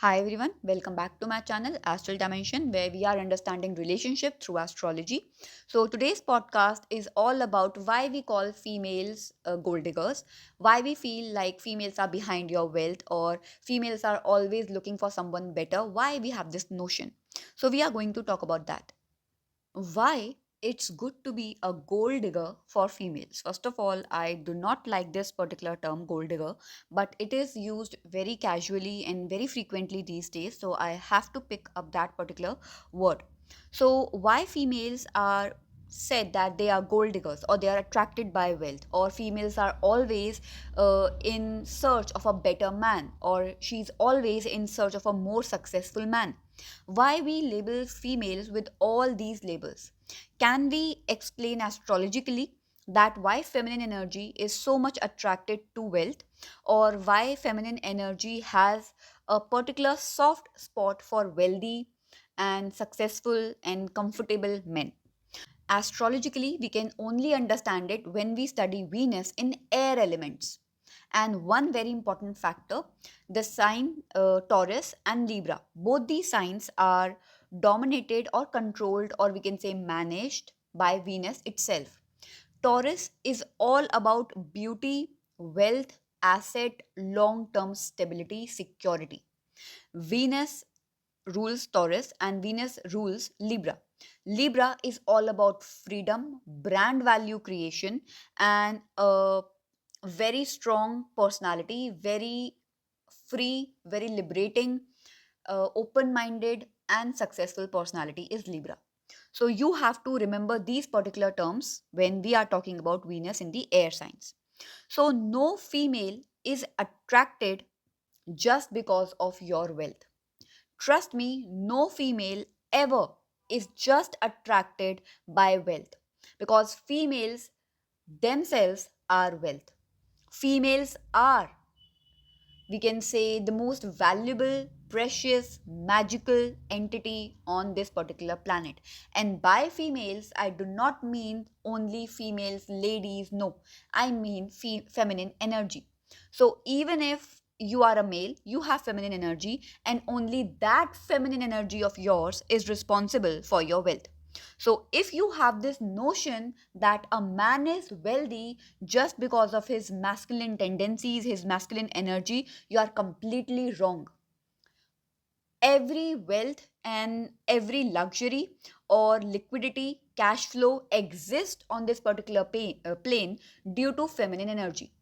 Hi everyone, welcome back to my channel Astral Dimension where we are understanding relationship through astrology. So today's podcast is all about why we call females gold diggers, why we feel like females are behind your wealth or females are always looking for someone better, why we have this notion. So we are going to talk about that. Why it's good to be a gold digger for females. First of all, I do not like this particular term gold digger, but it is used very casually and very frequently these days, so I have to pick up that particular word. So why females are said that they are gold diggers or they are attracted by wealth, or females are always in search of a better man, or she's always in search of a more successful man. Why we label females with all these labels? Can we explain astrologically that why feminine energy is so much attracted to wealth, or why feminine energy has a particular soft spot for wealthy and successful and comfortable men? Astrologically, we can only understand it when we study Venus in air elements. And one very important factor, the sign Taurus and Libra. Both these signs are dominated or controlled, or we can say managed by Venus itself. Taurus is all about beauty, wealth, asset, long term stability, security. Venus rules Taurus and Venus rules Libra. Libra is all about freedom, brand value creation, and a very strong personality, very free, very liberating, open minded, and successful personality is Libra. So you have to remember these particular terms when we are talking about Venus in the air signs. So no female is attracted just because of your wealth. Trust me, no female ever is just attracted by wealth, because females themselves are wealth. Females are, we can say, the most valuable, precious, magical entity on this particular planet. And by females, I do not mean only females, ladies, no, I mean feminine energy. So even if you are a male, you have feminine energy, and only that feminine energy of yours is responsible for your wealth. So, if you have this notion that a man is wealthy just because of his masculine tendencies, his masculine energy, you are completely wrong. Every wealth and every luxury or liquidity, cash flow exists on this particular plane due to feminine energy.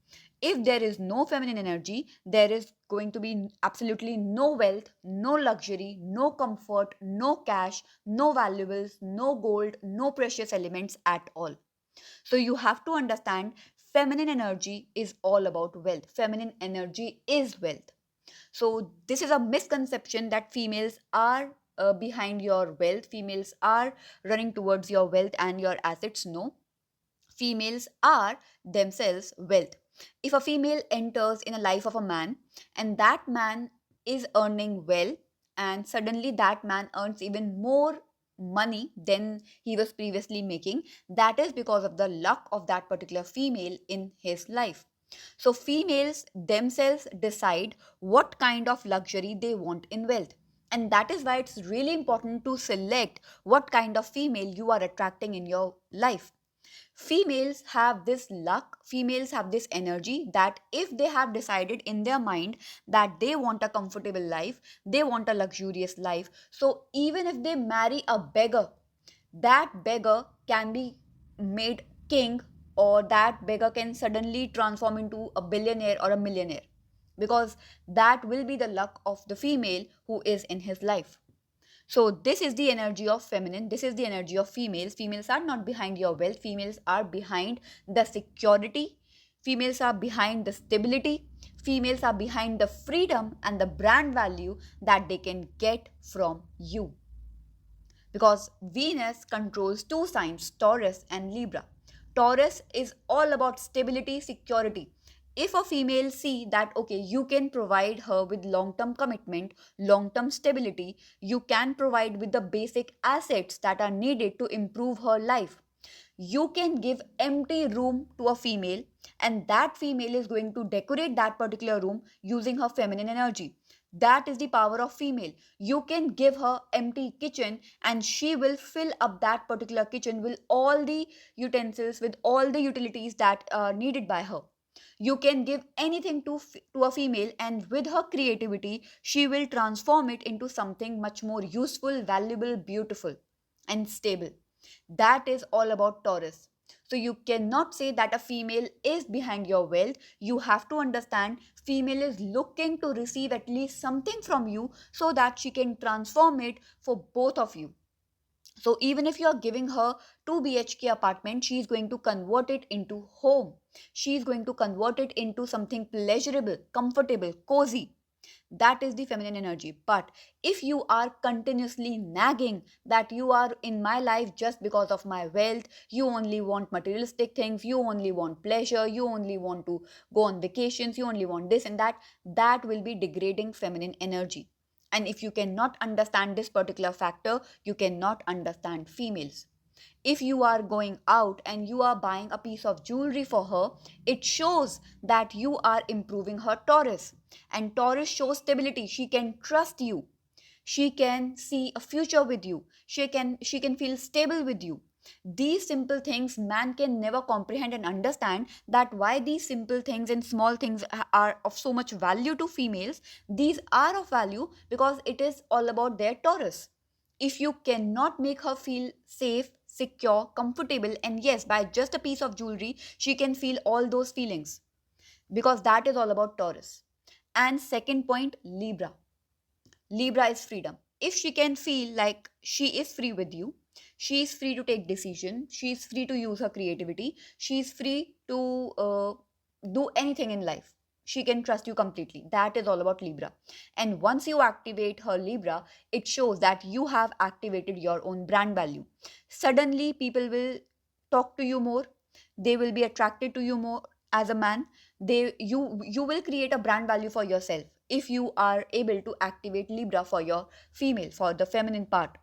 If there is no feminine energy, there is going to be absolutely no wealth, no luxury, no comfort, no cash, no valuables, no gold, no precious elements at all. So you have to understand, feminine energy is all about wealth. Feminine energy is wealth. So this is a misconception that females are behind your wealth, females are running towards your wealth and your assets. No, females are themselves wealth. If a female enters in a life of a man and that man is earning well, and suddenly that man earns even more money than he was previously making, that is because of the luck of that particular female in his life. So females themselves decide what kind of luxury they want in wealth. And that is why it's really important to select what kind of female you are attracting in your life. Females have this luck, females have this energy that if they have decided in their mind that they want a comfortable life, they want a luxurious life, so even if they marry a beggar, that beggar can be made king, or that beggar can suddenly transform into a billionaire or a millionaire, because that will be the luck of the female who is in his life. So this is the energy of feminine. This is the energy of females. Females are not behind your wealth. Females are behind the security. Females are behind the stability. Females are behind the freedom and the brand value that they can get from you. Because Venus controls two signs, Taurus and Libra. Taurus is all about stability, security. If a female see that okay, you can provide her with long term commitment, long term stability, you can provide with the basic assets that are needed to improve her life, you can give empty room to a female, and that female is going to decorate that particular room using her feminine energy. That is the power of female. You can give her empty kitchen and she will fill up that particular kitchen with all the utensils, with all the utilities that are needed by her. You can give anything to a female, and with her creativity she will transform it into something much more useful, valuable, beautiful, and stable. That is all about Taurus. So you cannot say that a female is behind your wealth. You have to understand female is looking to receive at least something from you so that she can transform it for both of you. So even if you are giving her 2 BHK apartment, she is going to convert it into home. She is going to convert it into something pleasurable, comfortable, cozy. That is the feminine energy. But if you are continuously nagging that you are in my life just because of my wealth, you only want materialistic things, you only want pleasure, you only want to go on vacations, you only want this and that, that will be degrading feminine energy. And if you cannot understand this particular factor, you cannot understand females. If you are going out and you are buying a piece of jewelry for her, it shows that you are improving her Taurus. And Taurus shows stability. She can trust you. She can see a future with you. She can feel stable with you. These simple things man can never comprehend and understand, that why these simple things and small things are of so much value to females. These are of value because it is all about their Taurus. If you cannot make her feel safe, secure, comfortable, and yes, by just a piece of jewelry, she can feel all those feelings, because that is all about Taurus. And second point, Libra. Libra is freedom. If she can feel like she is free with you, she is free to take decision, she is free to use her creativity, she is free to do anything in life. She can trust you completely. That is all about Libra. And once you activate her Libra, it shows that you have activated your own brand value. Suddenly, people will talk to you more. They will be attracted to you more as a man. You will create a brand value for yourself if you are able to activate Libra for your female, for the feminine part.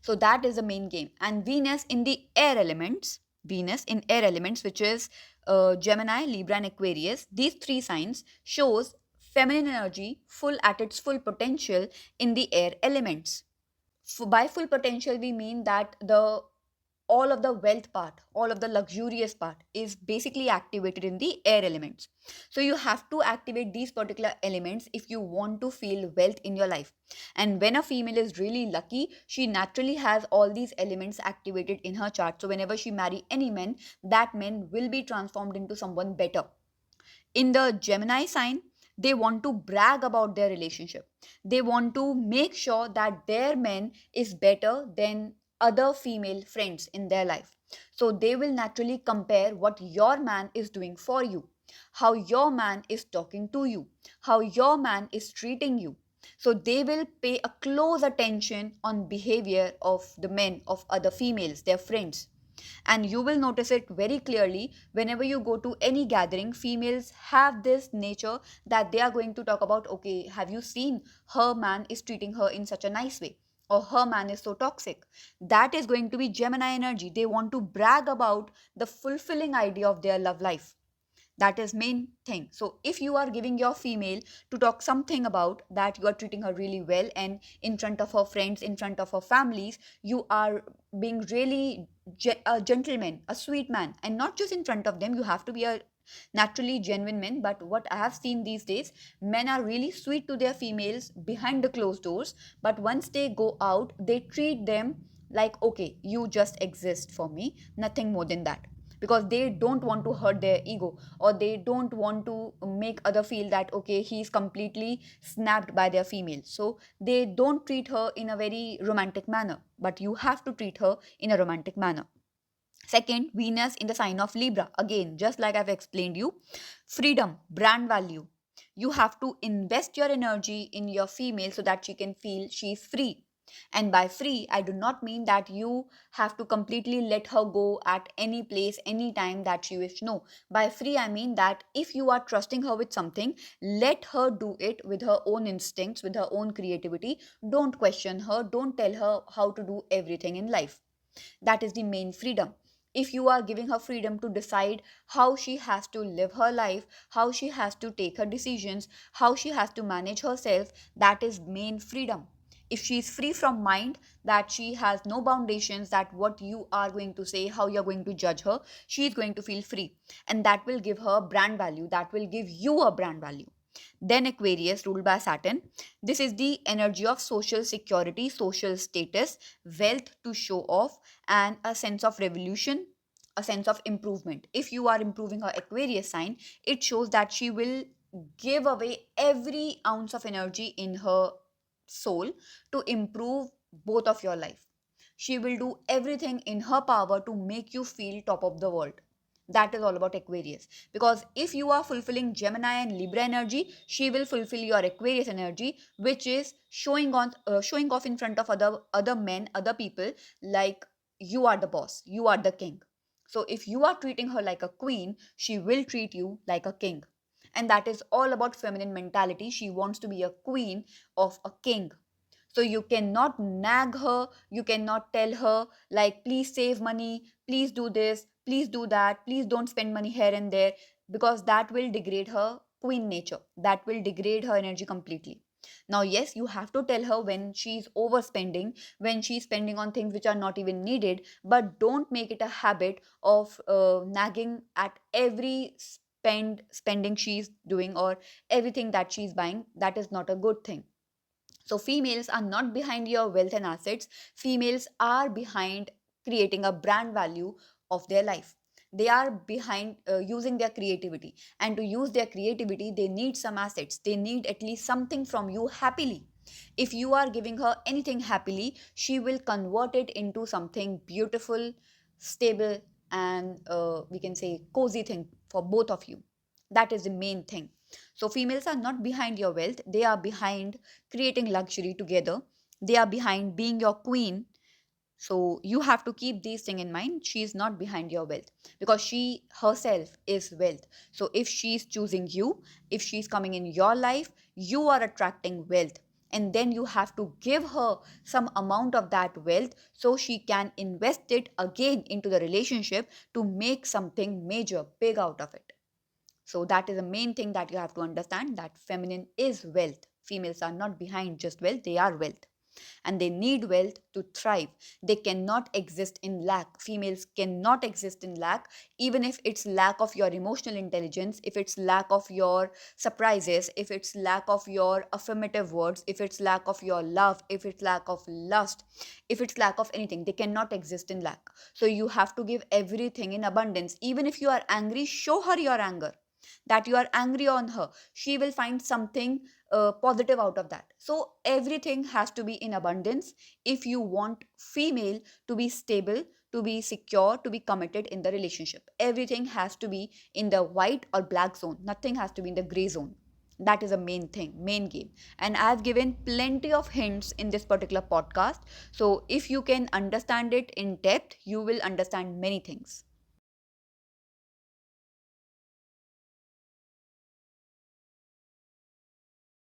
So that is the main game. And Venus in the air elements, Venus in air elements, which is Gemini, Libra, and Aquarius, these three signs shows feminine energy full at its full potential in the air elements. By full potential, we mean that the all of the wealth part, all of the luxurious part is basically activated in the air elements. So you have to activate these particular elements if you want to feel wealth in your life. And when a female is really lucky, she naturally has all these elements activated in her chart. So whenever she marry any man, that man will be transformed into someone better. In the Gemini sign, they want to brag about their relationship. They want to make sure that their man is better than other female friends in their life. So they will naturally compare what your man is doing for you, how your man is talking to you, how your man is treating you. So they will pay a close attention on behavior of the men of other females, their friends. And you will notice it very clearly whenever you go to any gathering. Females have this nature that they are going to talk about, okay, have you seen her man is treating her in such a nice way, or her man is so toxic. That is going to be Gemini energy. They want to brag about the fulfilling idea of their love life. That is main thing. So if you are giving your female to talk something about that, you are treating her really well, and in front of her friends, in front of her families, you are being really a gentleman, a sweet man. And not just in front of them, you have to be a naturally genuine man. But what I have seen these days, men are really sweet to their females behind the closed doors, but once they go out, they treat them like, okay, you just exist for me, nothing more than that, because they don't want to hurt their ego, or they don't want to make other feel that, okay, he's completely snapped by their female. So they don't treat her in a very romantic manner, but you have to treat her in a romantic manner. Second, Venus in the sign of Libra. Again, just like I've explained you, freedom, brand value. You have to invest your energy in your female so that she can feel she's free. And by free, I do not mean that you have to completely let her go at any place, any time that she wish. No. By free, I mean that if you are trusting her with something, let her do it with her own instincts, with her own creativity. Don't question her. Don't tell her how to do everything in life. That is the main freedom. If you are giving her freedom to decide how she has to live her life, how she has to take her decisions, how she has to manage herself, that is main freedom. If she is free from mind, that she has no foundations, that what you are going to say, how you're going to judge her, she is going to feel free. And that will give her brand value, that will give you a brand value. Then Aquarius, ruled by Saturn. This is the energy of social security, social status, wealth to show off, and a sense of revolution, a sense of improvement. If you are improving her Aquarius sign, it shows that she will give away every ounce of energy in her soul to improve both of your life. She will do everything in her power to make you feel top of the world. That is all about Aquarius. Because if you are fulfilling Gemini and Libra energy, she will fulfill your Aquarius energy, which is showing off in front of other men, other people, like you are the boss, you are the king. So if you are treating her like a queen, she will treat you like a king. And that is all about feminine mentality. She wants to be a queen of a king. So you cannot nag her, you cannot tell her, like, please save money, please do this, please do that, please don't spend money here and there, because that will degrade her queen nature. That will degrade her energy completely. Now, yes, you have to tell her when she's overspending, when she's spending on things which are not even needed, but don't make it a habit of nagging at every spending she's doing, or everything that she's buying. That is not a good thing. So, females are not behind your wealth and assets. Females are behind creating a brand value of their life. They are behind using their creativity. And to use their creativity, they need some assets. They need at least something from you happily. If you are giving her anything happily, she will convert it into something beautiful, stable, and we can say cozy thing for both of you. That is the main thing. So, females are not behind your wealth, they are behind creating luxury together. They are behind being your queen. So you have to keep these things in mind. She is not behind your wealth, because she herself is wealth. So if she's choosing you, if she's coming in your life, you are attracting wealth. And then you have to give her some amount of that wealth so she can invest it again into the relationship to make something major, big out of it. So that is the main thing that you have to understand, that feminine is wealth. Females are not behind just wealth, they are wealth. And they need wealth to thrive. They cannot exist in lack. Females cannot exist in lack, even if it's lack of your emotional intelligence, if it's lack of your surprises, if it's lack of your affirmative words, if it's lack of your love, if it's lack of lust, if it's lack of anything. They cannot exist in lack. So you have to give everything in abundance. Even if you are angry, show her your anger, that you are angry on her. She will find something positive out of that. So everything has to be in abundance if you want female to be stable, to be secure, to be committed in the relationship. Everything has to be in the white or black zone. Nothing has to be in the gray zone. That is a main thing, main game. And I've given plenty of hints in this particular podcast. So if you can understand it in depth, you will understand many things.